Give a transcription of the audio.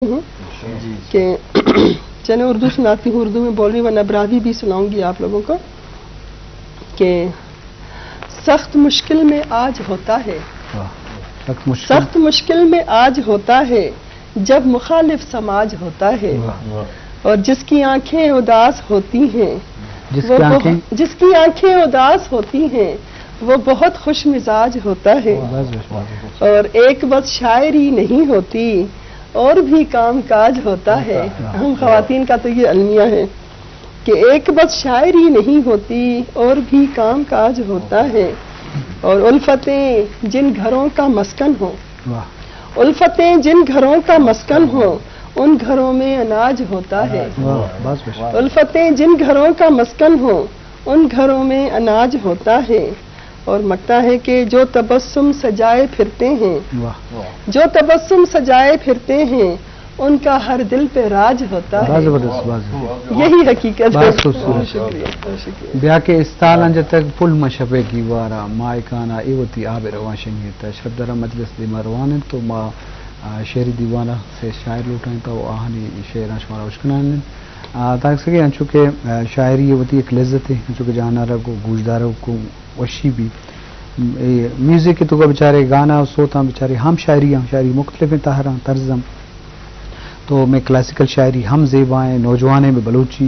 ہوں کہ چلے اردو سناتی ہوں، اردو میں بول رہی ہوں، ورنہ عبرانی بھی سناؤں گی آپ لوگوں کو کہ سخت مشکل میں آج ہوتا ہے، سخت مشکل میں آج ہوتا ہے جب مخالف سماج ہوتا ہے، اور جس کی آنکھیں اداس ہوتی ہیں جس کی آنکھیں اداس ہوتی ہیں وہ بہت خوش مزاج ہوتا ہے، اور ایک بس شاعری نہیں ہوتی اور بھی کام کاج ہوتا ہے۔ ہم خواتین کا تو یہ المیہ ہے کہ ایک بس شاعری نہیں ہوتی اور بھی کام کاج ہوتا ہے، اور الفتیں جن گھروں کا مسکن ہو، الفتیں جن گھروں کا مسکن ہو ان گھروں میں اناج ہوتا ہے، الفتیں جن گھروں کا مسکن ہو ان گھروں میں اناج ہوتا ہے، اور مکتا ہے کہ جو تبسم سجائے پھرتے ہیں، جو تبسم سجائے پھرتے ہیں ان کا ہر دل پہ راج ہوتا ہے۔ یہی حقیقت ہے۔ بیا کے استال انج تک پل مشبے کی وارا مائکانا ایوتی آب رواشنگی تا شبدرہ مجلس دی مروان تو ما شعری دیوانہ سے شاعر لوٹائیں تو آہنی شعر شمارا اشکنان تاکہ سکے انچو کہ شاعری ہوتی ایک لذت ہے، انچو کہ جانارہ کو گوشداروں کو وشی بھی میوزک کے تو کا بیچارے گانا سوتا بیچارے ہم شاعری مختلف ہیں طرزم تو میں کلاسیکل شاعری ہم زیبائیں نوجوانے میں بلوچی